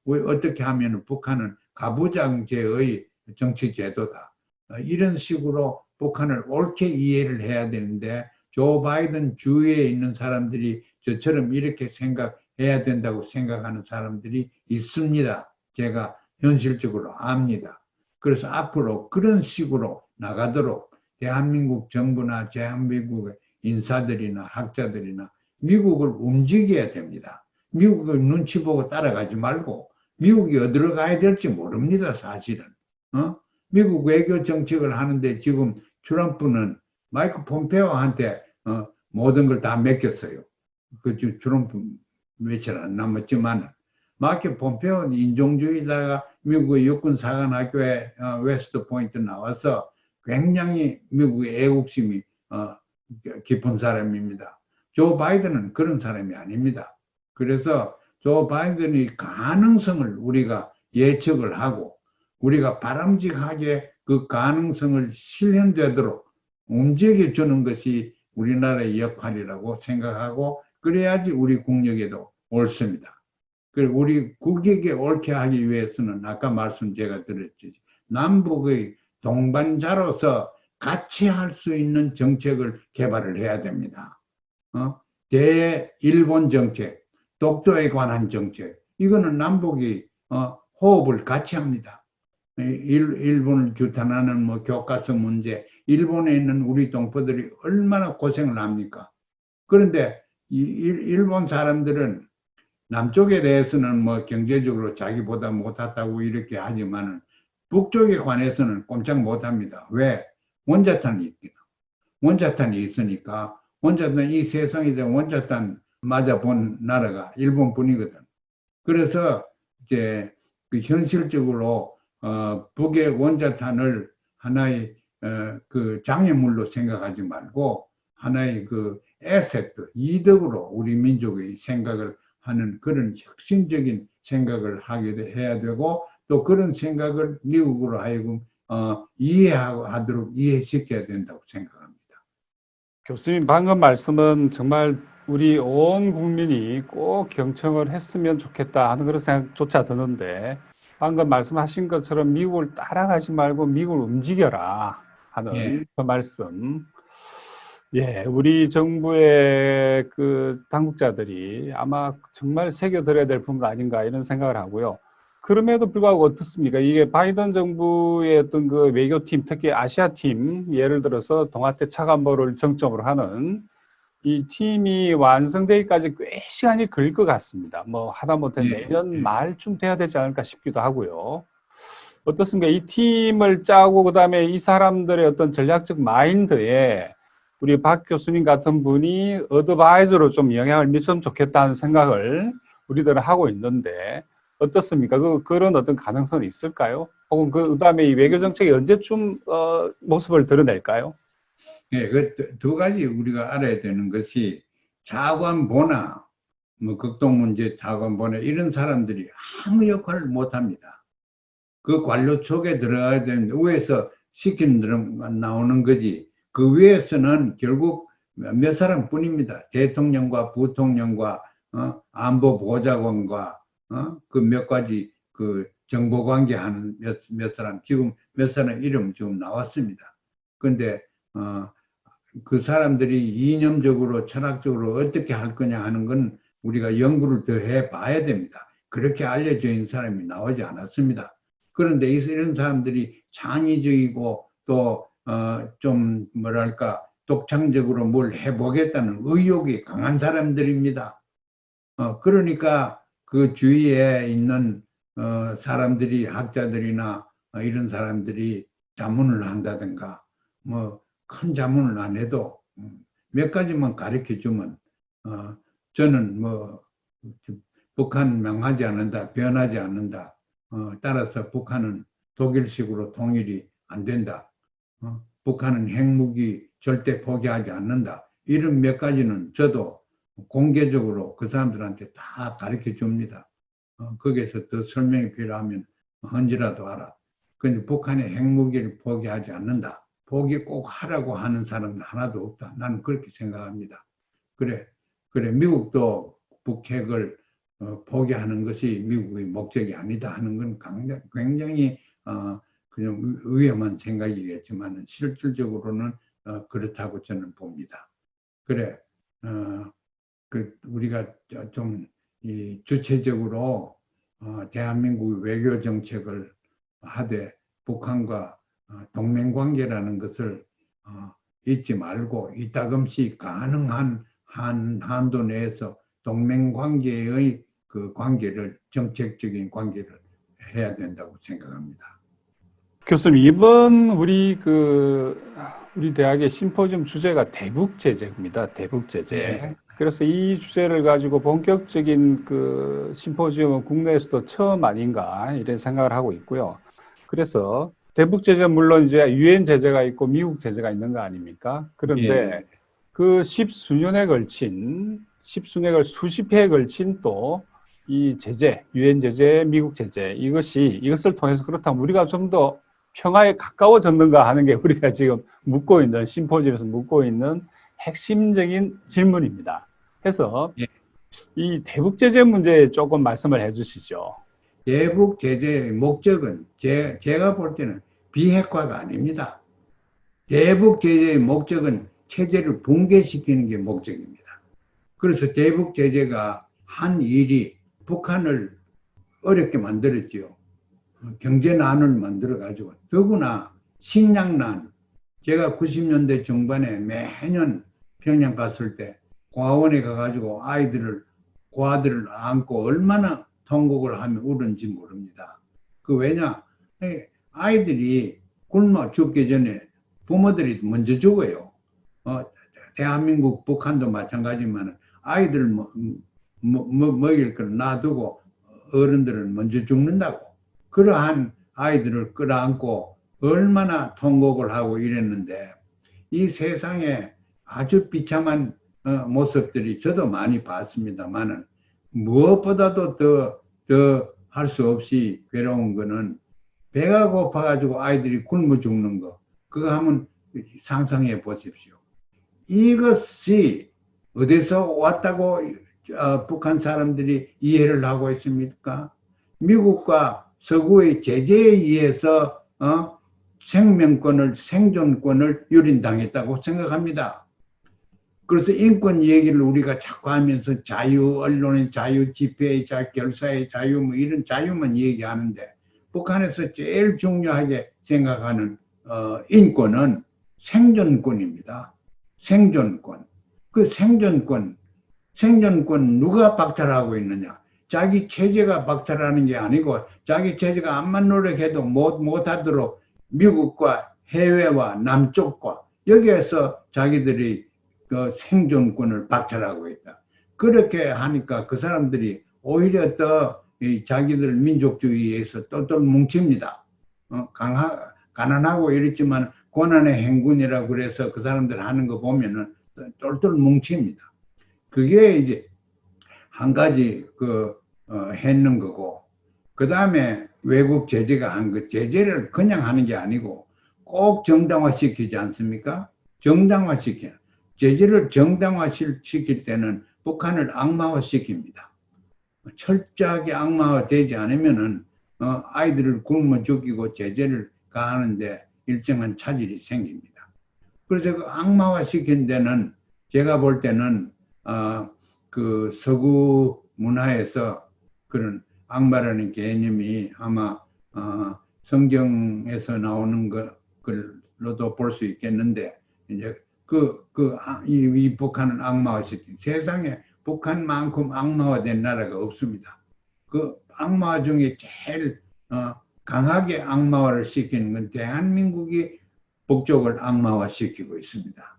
어떻게 하면 북한은 가부장제의 정치 제도다. 이런 식으로 북한을 옳게 이해를 해야 되는데 조 바이든 주위에 있는 사람들이 저처럼 이렇게 생각해야 된다고 생각하는 사람들이 있습니다. 제가 현실적으로 압니다. 그래서 앞으로 그런 식으로 나가도록 대한민국 정부나 대한민국의 인사들이나 학자들이나 미국을 움직여야 됩니다. 미국의 눈치 보고 따라가지 말고 미국이 어디로 가야 될지 모릅니다, 사실은. 미국 외교 정책을 하는데 지금 트럼프는 마이크 폼페오한테 모든 걸 다 맡겼어요. 그 트럼프 며칠 안 남았지만 마이크 폼페오는 인종주의자가 미국의 육군사관학교에 웨스트 포인트 나와서 굉장히 미국의 애국심이 깊은 사람입니다. 조 바이든은 그런 사람이 아닙니다. 그래서 조 바이든의 가능성을 우리가 예측을 하고 우리가 바람직하게 그 가능성을 실현되도록 움직여주는 것이 우리나라의 역할이라고 생각하고 그래야지 우리 국력에도 옳습니다. 그리고 우리 국익에 옳게 하기 위해서는 아까 말씀 제가 드렸지 남북의 동반자로서 같이 할 수 있는 정책을 개발을 해야 됩니다. 대일본 정책, 독도에 관한 정책, 이거는 남북이 호흡을 같이 합니다. 일본을 규탄하는 뭐 교과서 문제, 일본에 있는 우리 동포들이 얼마나 고생을 합니까? 그런데 일본 사람들은 남쪽에 대해서는 뭐 경제적으로 자기보다 못하다고 이렇게 하지만은 북쪽에 관해서는 꼼짝 못합니다. 왜? 원자탄이 있기는. 원자탄이 있으니까 원자탄 이 세상에 대한 원자탄 맞아 본 나라가 일본뿐이거든. 그래서 이제 그 현실적으로 북의 원자탄을 하나의 그 장애물로 생각하지 말고 하나의 그 에세트, 이득으로 우리 민족의 생각을 하는 그런 혁신적인 생각을 하게 해야 되고 또 그런 생각을 미국으로 하여금 이해하도록 이해시켜야 된다고 생각합니다.
교수님 방금 말씀은 정말 우리 온 국민이 꼭 경청을 했으면 좋겠다 하는 그런 생각조차 드는데 방금 말씀하신 것처럼 미국을 따라가지 말고 미국을 움직여라 하는
예.
그 말씀. 예, 우리 정부의 그 당국자들이 아마 정말 새겨들어야 될 부분 아닌가 이런 생각을 하고요. 그럼에도 불구하고 어떻습니까? 이게 바이든 정부의 어떤 그 외교팀, 특히 아시아팀, 예를 들어서 동아태 차관보를 정점으로 하는 이 팀이 완성되기까지 꽤 시간이 걸릴 것 같습니다. 뭐 하다못해 내년 말쯤 돼야 되지 않을까 싶기도 하고요. 어떻습니까? 이 팀을 짜고 그다음에 이 사람들의 어떤 전략적 마인드에 우리 박 교수님 같은 분이 어드바이저로 좀 영향을 미쳤으면 좋겠다는 생각을 우리들은 하고 있는데 어떻습니까? 그런 어떤 가능성이 있을까요? 혹은 그다음에 이 외교 정책이 언제쯤 모습을 드러낼까요?
예, 그 두 가지 우리가 알아야 되는 것이 자관보나 뭐 극동문제 자관보나 이런 사람들이 아무 역할을 못합니다. 그 관료 촉에 들어가야 되는데 위에서 시키는 대로만 나오는 거지. 그 위에서는 결국 몇 사람뿐입니다. 대통령과 부통령과 안보보좌관과 그 몇 가지 그 정보관계 하는 몇 사람 지금 몇 사람 이름 지금 나왔습니다. 그런데 그 사람들이 이념적으로 철학적으로 어떻게 할 거냐 하는 건 우리가 연구를 더 해봐야 됩니다. 그렇게 알려져 있는 사람이 나오지 않았습니다. 그런데 이런 사람들이 창의적이고 또 좀 뭐랄까 독창적으로 뭘 해보겠다는 의욕이 강한 사람들입니다. 그러니까 그 주위에 있는 사람들이 학자들이나 이런 사람들이 자문을 한다든가 뭐 큰 자문을 안 해도 몇 가지만 가르쳐 주면 저는 뭐 북한 명하지 않는다, 변하지 않는다. 따라서 북한은 독일식으로 통일이 안 된다. 북한은 핵무기 절대 포기하지 않는다. 이런 몇 가지는 저도 공개적으로 그 사람들한테 다 가르쳐 줍니다. 거기에서 더 설명이 필요하면 헌지라도 하라. 근데 북한의 핵무기를 포기하지 않는다. 포기 꼭 하라고 하는 사람은 하나도 없다. 나는 그렇게 생각합니다. 그래, 그래. 미국도 북핵을 포기하는 것이 미국의 목적이 아니다 하는 건 굉장히 그냥 위험한 생각이겠지만 실질적으로는 그렇다고 저는 봅니다. 그래, 우리가 좀 주체적으로 대한민국 외교 정책을 하되 북한과 동맹관계라는 것을 잊지 말고 이따금씩 가능한 한도 내에서 동맹관계의 그 관계를 정책적인 관계를 해야 된다고 생각합니다.
교수님, 이번 우리 대학의 심포지엄 주제가 대북 제재입니다. 대북 제재.
네.
그래서 이 주제를 가지고 본격적인 그 심포지엄은 국내에서도 처음 아닌가 이런 생각을 하고 있고요. 그래서 대북 제재 물론 이제 유엔 제재가 있고 미국 제재가 있는 거 아닙니까? 그런데 그 십수년을 수십 회에 걸친 또 이 제재, 유엔 제재, 미국 제재 이것을 통해서 그렇다면 우리가 좀 더 평화에 가까워졌는가 하는 게 우리가 지금 심포지엄에서 묻고 있는 핵심적인 질문입니다. 해서
예.
이 대북 제재 문제에 조금 말씀을 해주시죠.
대북 제재의 목적은 제가 볼 때는 비핵화가 아닙니다. 대북 제재의 목적은 체제를 붕괴시키는 게 목적입니다. 그래서 대북 제재가 한 일이 북한을 어렵게 만들었지요. 경제난을 만들어가지고 더구나 식량난. 제가 90년대 중반에 매년 평양 갔을 때 고아원에 가가지고 고아들을 안고 얼마나 통곡을 하며 울은지 모릅니다. 왜냐? 아이들이 굶어 죽기 전에 부모들이 먼저 죽어요. 대한민국, 북한도 마찬가지지만 아이들 먹일 걸 놔두고 어른들은 먼저 죽는다고. 그러한 아이들을 끌어안고 얼마나 통곡을 하고 이랬는데 이 세상에 아주 비참한 모습들이 저도 많이 봤습니다만은 무엇보다도 더 할 수 없이 괴로운 거는 배가 고파가지고 아이들이 굶어 죽는 거. 그거 한번 상상해 보십시오. 이것이 어디서 왔다고 북한 사람들이 이해를 하고 있습니까? 미국과 서구의 제재에 의해서 생존권을 유린당했다고 생각합니다. 그래서 인권 얘기를 우리가 자꾸 하면서 자유, 언론의 자유, 집회의 자유, 결사의 자유, 뭐 이런 자유만 얘기하는데 북한에서 제일 중요하게 생각하는 인권은 생존권입니다. 생존권. 그 생존권 누가 박탈하고 있느냐? 자기 체제가 박탈하는 게 아니고 자기 체제가 암만 노력해도 못하도록 미국과 해외와 남쪽과 여기에서 자기들이 그 생존권을 박탈하고 있다. 그렇게 하니까 그 사람들이 오히려 더 자기들 민족주의에서 똘똘 뭉칩니다. 가난하고 이랬지만 고난의 행군이라고 그래서 그 사람들 하는 거 보면은 똘똘 뭉칩니다. 그게 이제 한 가지 했는 거고, 그 다음에 외국 제재가 한 거, 제재를 그냥 하는 게 아니고 꼭 정당화시키지 않습니까? 제재를 정당화시킬 때는 북한을 악마화시킵니다. 철저하게 악마화되지 않으면은 아이들을 굶어 죽이고 제재를 가하는데 일정한 차질이 생깁니다. 그래서 그 악마화시킨 데는 제가 볼 때는 그 서구 문화에서 그런 악마라는 개념이 아마 성경에서 나오는 걸로도 볼 수 있겠는데, 이제 이 북한은 악마화시킨, 세상에 북한만큼 악마화된 나라가 없습니다. 그 악마 중에 제일 강하게 악마화를 시키는 건 대한민국이 북쪽을 악마화시키고 있습니다.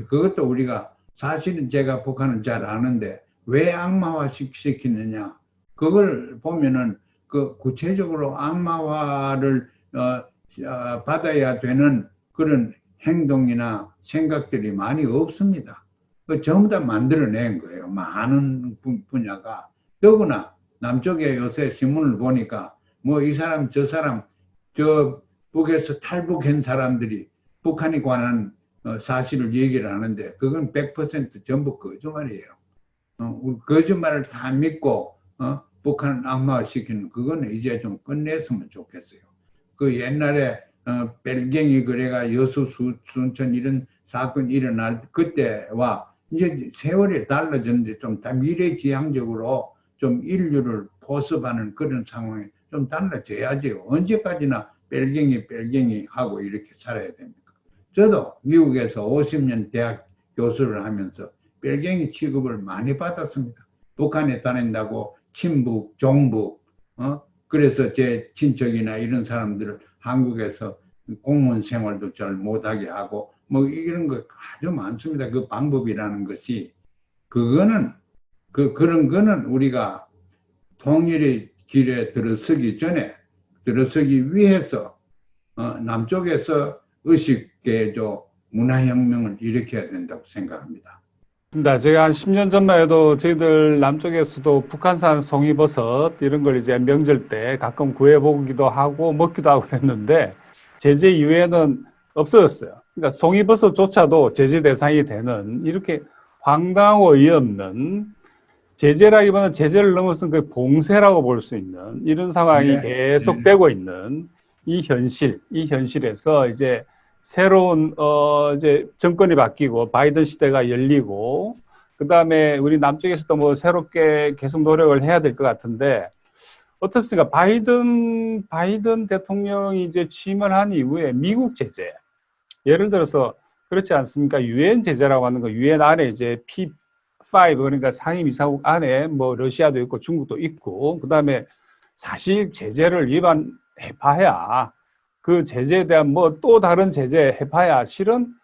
그것도 우리가, 사실은 제가 북한을 잘 아는데 왜 악마화시키느냐, 그걸 보면은 그 구체적으로 악마화를 받아야 되는 그런 행동이나 생각들이 많이 없습니다. 전부 다 만들어낸 거예요. 많은 분야가. 더구나 남쪽에 요새 신문을 보니까 뭐 이 사람 저 사람 저 북에서 탈북한 사람들이 북한에 관한 사실을 얘기를 하는데, 그건 100% 전부 거짓말이에요. 거짓말을 다 믿고 북한을 악마화시키는, 그거는 이제 좀 끝냈으면 좋겠어요. 그 옛날에 벨갱이 거래가 여수 순천 이런 사건 일어날 그때와 이제 세월이 달라졌는데, 좀 다 미래지향적으로 좀 인류를 보습하는 그런 상황이 좀 달라져야죠. 언제까지나 벨갱이 하고 이렇게 살아야 됩니까? 저도 미국에서 50년 대학 교수를 하면서 벨갱이 취급을 많이 받았습니다. 북한에 다닌다고 친북, 종북, 그래서 제 친척이나 이런 사람들을 한국에서 공무원 생활도 잘 못하게 하고, 뭐 이런 거 아주 많습니다. 그 방법이라는 것이, 그거는, 그런 거는 우리가 통일의 길에 들어서기 위해서, 남쪽에서 의식개조, 문화혁명을 일으켜야 된다고 생각합니다.
제가 한 10년 전만 해도 저희들 남쪽에서도 북한산 송이버섯 이런 걸 이제 명절 때 가끔 구해보기도 하고 먹기도 하고 그랬는데, 제재 이후에는 없어졌어요. 그러니까 송이버섯조차도 제재 대상이 되는, 이렇게 황당하고 어이없는, 제재라기보다는 제재를 넘어선 그 봉쇄라고 볼 수 있는 이런 상황이
네,
계속되고 있는 이 현실에서 이제 새로운 이제 정권이 바뀌고 바이든 시대가 열리고, 그다음에 우리 남쪽에서도 뭐 새롭게 계속 노력을 해야 될 것 같은데, 어떻습니까? 바이든 대통령이 이제 취임을 한 이후에 미국 제재, 예를 들어서 그렇지 않습니까? 유엔 제재라고 하는 거, 유엔 안에 이제 P5, 그러니까 상임이사국 안에 뭐 러시아도 있고 중국도 있고, 그다음에 사실 제재를 위반해봐야, 그 제재에 대한 뭐 또 다른 제재 해봐야 실은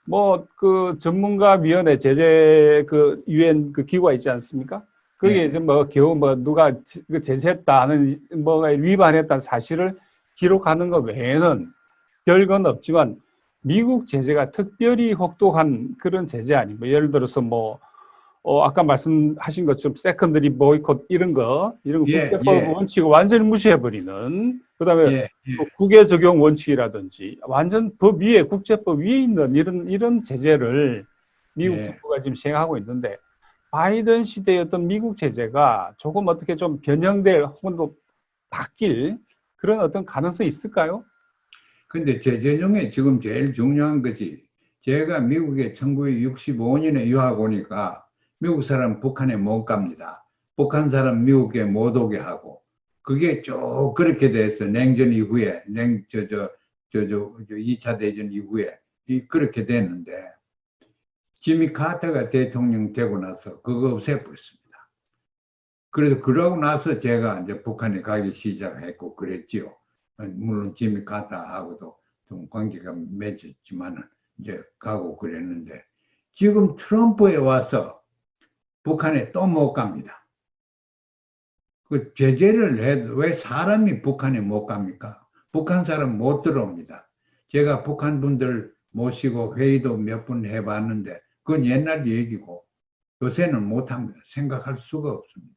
뭐 그 전문가위원회 제재 그 유엔 그 기구가 있지 않습니까? 거기에
네,
이제 뭐 겨우 뭐 누가 그 제재했다 하는, 뭐가 위반했다는 사실을 기록하는 것 외에는 별건 없지만, 미국 제재가 특별히 혹독한 그런 제재 아닙니까? 예를 들어서 뭐 아까 말씀하신 것처럼 세컨더리 보이콧 이런 거
예,
국제법
예,
원칙을 완전히 무시해버리는, 그다음에
예,
또 국외 적용 원칙이라든지 완전 법 위에, 국제법 위에 있는 이런 제재를 미국
예.
정부가 지금 시행하고 있는데, 바이든 시대의 어떤 미국 제재가 조금 어떻게 좀 변형될 혹은 또 바뀔 그런 어떤 가능성이 있을까요?
근데 제재 중에 지금 제일 중요한 것이, 제가 미국에 1965년에 유학 오니까 미국 사람 북한에 못 갑니다. 북한 사람 미국에 못 오게 하고, 그게 쭉 그렇게 돼서 냉전 이후에, 2차 대전 이후에 그렇게 됐는데, 지미 카터가 대통령 되고 나서 그거 없애버렸습니다. 그래서 그러고 나서 제가 이제 북한에 가기 시작했고 그랬지요. 물론 지미 카터하고도 좀 관계가 맺었지만은 이제 가고 그랬는데, 지금 트럼프에 와서 북한에 또 못 갑니다. 그 제재를 해도 왜 사람이 북한에 못 갑니까? 북한 사람 못 들어옵니다. 제가 북한 분들 모시고 회의도 몇 번 해봤는데 그건 옛날 얘기고, 요새는 못합니다. 생각할 수가 없습니다.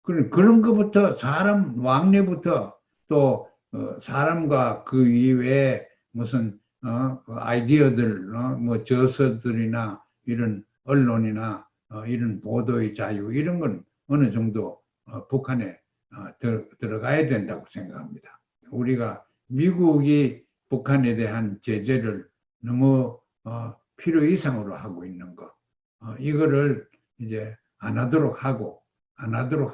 그런 것부터, 사람 왕래부터, 또 사람과 그 이외에 무슨 아이디어들, 뭐 저서들이나 이런 언론이나 이런 보도의 자유, 이런 건 어느 정도 북한에 들어가야 된다고 생각합니다. 우리가 미국이 북한에 대한 제재를 너무 필요 이상으로 하고 있는 거, 이거를 이제 안 하도록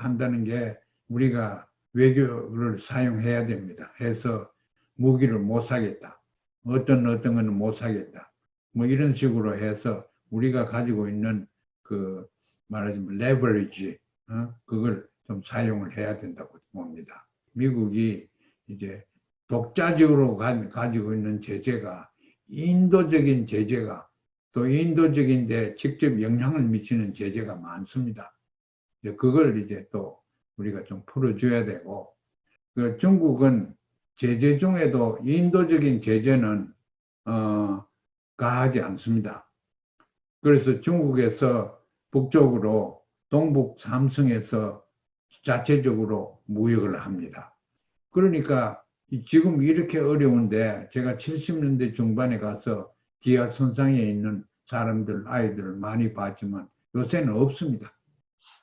한다는 게 우리가 외교를 사용해야 됩니다. 해서 무기를 못 사겠다. 어떤 거는 못 사겠다. 뭐 이런 식으로 해서 우리가 가지고 있는 그 말하자면 레버리지, 그걸 좀 사용을 해야 된다고 봅니다. 미국이 이제 독자적으로 가지고 있는 제재가 인도적인 제재가 또 인도적인데 직접 영향을 미치는 제재가 많습니다. 그걸 이제 또 우리가 좀 풀어줘야 되고, 그 중국은 제재 중에도 인도적인 제재는 가하지 않습니다. 그래서 중국에서 북쪽으로 동북 삼성에서 자체적으로 무역을 합니다. 그러니까 지금 이렇게 어려운데 제가 70년대 중반에 가서 기아 선상에 있는 사람들, 아이들을 많이 봤지만 요새는 없습니다.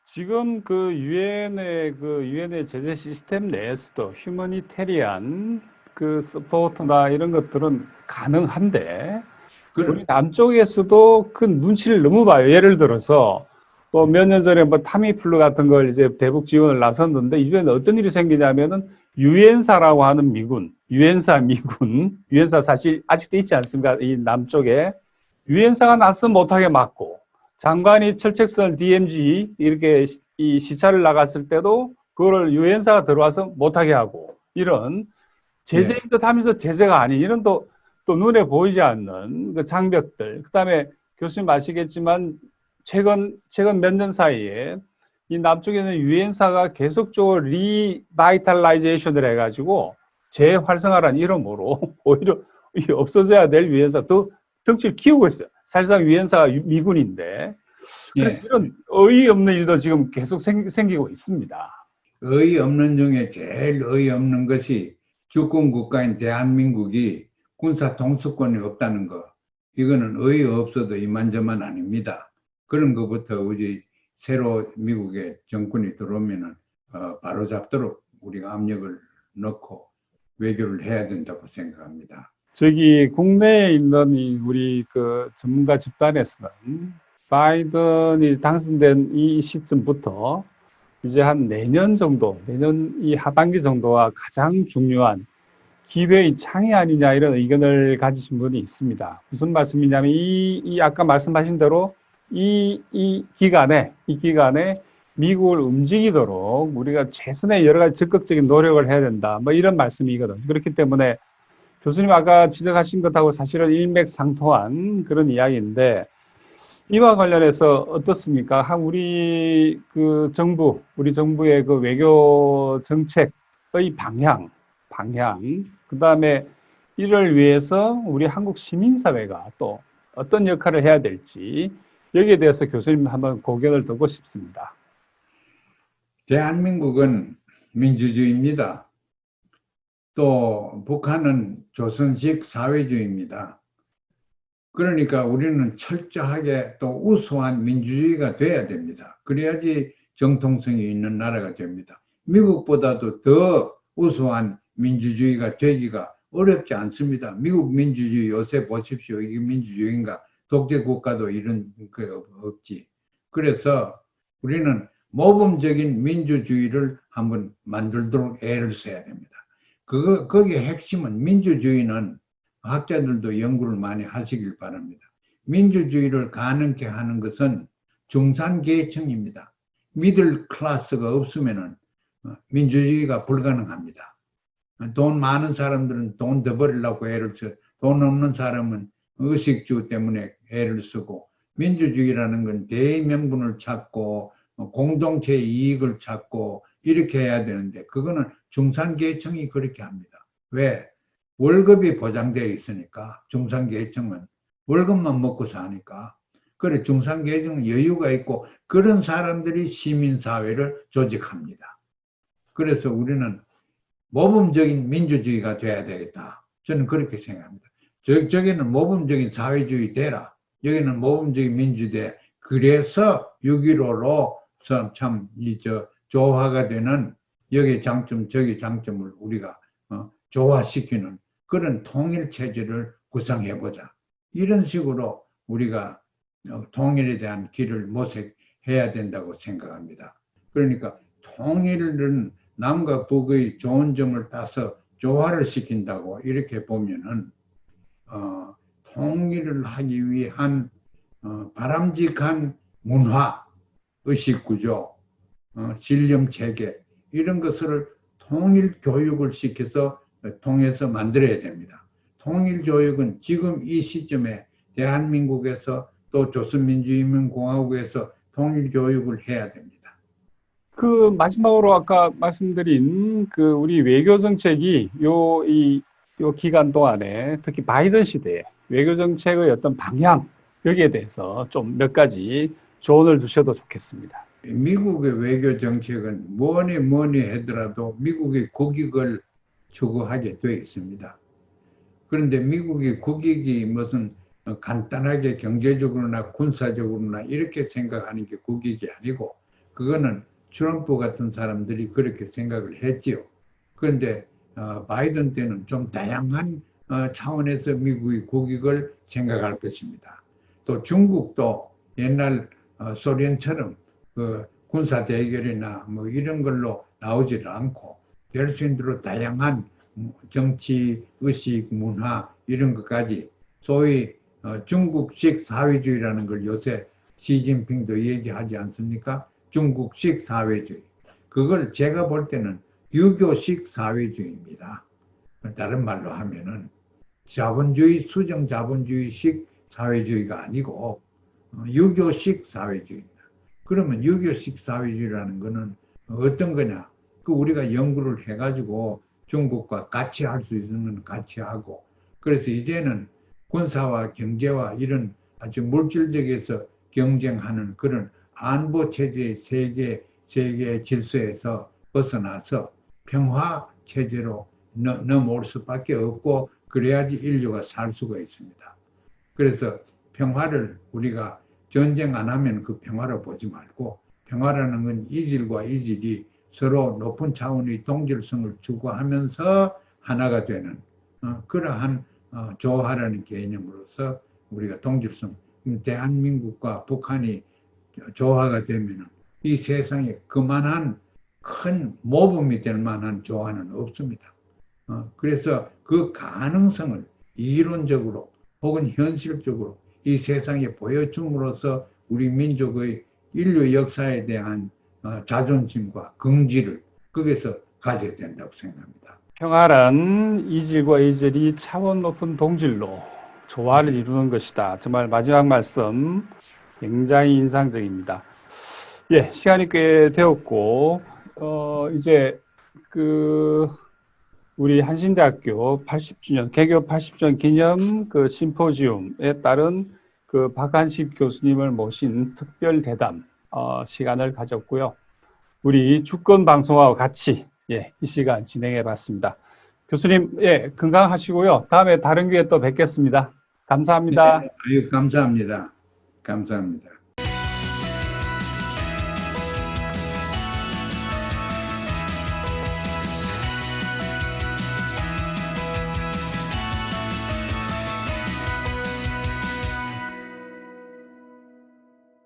지금 그 유엔의 제재 시스템 내에서도 휴머니테리안 그 서포트나 이런 것들은 가능한데 우리 남쪽에서도 그 눈치를 너무 봐요. 예를 들어서 뭐 몇 년 전에 뭐 타미플루 같은 걸 이제 대북 지원을 나섰는데 이번에 어떤 일이 생기냐면은 유엔사라고 하는 미군, 유엔사 사실 아직도 있지 않습니까? 이 남쪽에 유엔사가 나서 못하게 막고 장관이 철책선 DMZ 이렇게 이 시찰을 나갔을 때도 그거를 유엔사가 들어와서 못하게 하고 이런 제재인 듯 하면서 제재가 아닌 이런 또 눈에 보이지 않는 그 장벽들. 그다음에 교수님 아시겠지만 최근 몇 년 사이에 이 남쪽에는 유엔사가 계속적으로 리바이탈라이제이션을 해가지고 재활성화라는 이름으로 오히려 없어져야 될 유엔사 또 덩치를 키우고 있어요. 사실상 유엔사가 미군인데 그래서 이런 어이없는 일도 지금 계속 생기고 있습니다.
어이없는 중에 제일 어이없는 것이 주권 국가인 대한민국이 군사 통수권이 없다는 거. 이거는 어이없어도 이만저만 아닙니다. 그런 것부터 우리 새로 미국의 정권이 들어오면은 바로 잡도록 우리가 압력을 넣고 외교를 해야 된다고 생각합니다.
저기 국내에 있는 우리 그 전문가 집단에서는 바이든이 당선된 이 시점부터 이제 한 내년 이 하반기 정도가 가장 중요한 기회의 창이 아니냐 이런 의견을 가지신 분이 있습니다. 무슨 말씀이냐면 이 아까 말씀하신 대로 이 기간에 미국을 움직이도록 우리가 최선의 여러 가지 적극적인 노력을 해야 된다. 뭐 이런 말씀이거든요. 그렇기 때문에 교수님 아까 지적하신 것하고 사실은 일맥상통한 그런 이야기인데 이와 관련해서 어떻습니까? 우리 우리 정부의 그 외교 정책의 방향, 그 다음에 이를 위해서 우리 한국 시민사회가 또 어떤 역할을 해야 될지 여기에 대해서 교수님 한번 고견을 듣고 싶습니다.
대한민국은 민주주의입니다. 또 북한은 조선식 사회주의입니다. 그러니까 우리는 철저하게 또 우수한 민주주의가 돼야 됩니다. 그래야지 정통성이 있는 나라가 됩니다. 미국보다도 더 우수한 민주주의가 되기가 어렵지 않습니다. 미국 민주주의 요새 보십시오. 이게 민주주의인가? 독재 국가도 이런 거 없지. 그래서 우리는 모범적인 민주주의를 한번 만들도록 애를 써야 됩니다. 거기에 핵심은 민주주의는 학자들도 연구를 많이 하시길 바랍니다. 민주주의를 가능케 하는 것은 중산계층입니다. 미들 클래스가 없으면 민주주의가 불가능합니다. 돈 많은 사람들은 돈 더 벌려고 애를 써. 돈 없는 사람은 의식주 때문에 애를 쓰고 민주주의라는 건 대의명분을 찾고 공동체 이익을 찾고 이렇게 해야 되는데 그거는 중산계층이 그렇게 합니다. 왜? 월급이 보장되어 있으니까 중산계층은 월급만 먹고 사니까 그래 중산계층은 여유가 있고 그런 사람들이 시민사회를 조직합니다. 그래서 우리는 모범적인 민주주의가 돼야 되겠다. 저는 그렇게 생각합니다. 저기는 모범적인 사회주의 되라. 여기는 모범적인 민주주의. 그래서 6.15로 참 조화가 되는 여기 장점 저기 장점을 우리가 조화시키는 그런 통일체제를 구성해보자. 이런 식으로 우리가 통일에 대한 길을 모색해야 된다고 생각합니다. 그러니까 통일은 남과 북의 좋은 점을 따서 조화를 시킨다고 이렇게 보면은 통일을 하기 위한 바람직한 문화, 의식구조, 신념 체계 이런 것을 통일 교육을 시켜서 통해서 만들어야 됩니다. 통일 교육은 지금 이 시점에 대한민국에서 또 조선민주인민공화국에서 통일 교육을 해야 됩니다.
그 마지막으로 아까 말씀드린 그 우리 외교 정책이 요 기간 동안에 특히 바이든 시대에 외교 정책의 어떤 방향 여기에 대해서 좀 몇 가지 조언을 주셔도 좋겠습니다.
미국의 외교 정책은 뭐니 하더라도 미국의 국익을 추구하게 되어 있습니다. 그런데 미국의 국익이 무슨 간단하게 경제적으로나 군사적으로나 이렇게 생각하는 게 국익이 아니고 그거는 트럼프 같은 사람들이 그렇게 생각을 했지요. 그런데 바이든 때는 좀 다양한 차원에서 미국의 국익을 생각할 것입니다. 또 중국도 옛날 소련처럼 그 군사 대결이나 뭐 이런 걸로 나오지를 않고 될 수 있는 대로 다양한 정치, 의식, 문화 이런 것까지 소위 중국식 사회주의라는 걸 요새 시진핑도 얘기하지 않습니까? 중국식 사회주의. 그걸 제가 볼 때는 유교식 사회주의입니다. 다른 말로 하면은 자본주의, 수정 자본주의식 사회주의가 아니고 유교식 사회주의입니다. 그러면 유교식 사회주의라는 거는 어떤 거냐? 그 우리가 연구를 해가지고 중국과 같이 할 수 있으면 같이 하고 그래서 이제는 군사와 경제와 이런 아주 물질적에서 경쟁하는 그런 안보 체제의 세계 질서에서 벗어나서 평화 체제로 넘어올 수밖에 없고 그래야지 인류가 살 수가 있습니다. 그래서 평화를 우리가 전쟁 안 하면 그 평화를 보지 말고 평화라는 건 이질과 이질이 서로 높은 차원의 동질성을 추구하면서 하나가 되는 그러한 조화라는 개념으로서 우리가 동질성, 대한민국과 북한이 조화가 되면 이 세상에 그만한 큰 모범이 될 만한 조화는 없습니다. 그래서 그 가능성을 이론적으로 혹은 현실적으로 이 세상에 보여줌으로써 우리 민족의 인류 역사에 대한 자존심과 긍지를 거기서 가져야 된다고 생각합니다.
평화란 이질과 이질이 차원 높은 동질로 조화를 이루는 것이다. 정말 마지막 말씀 굉장히 인상적입니다. 예, 시간이 꽤 되었고, 이제 우리 한신대학교 80주년, 개교 80주년 기념 그 심포지움에 따른 그 박한식 교수님을 모신 특별 대담, 시간을 가졌고요. 우리 주권 방송하고 같이, 예, 이 시간 진행해 봤습니다. 교수님, 예, 건강하시고요. 다음에 다른 기회에 또 뵙겠습니다. 감사합니다.
네, 아유, 감사합니다. 감사합니다.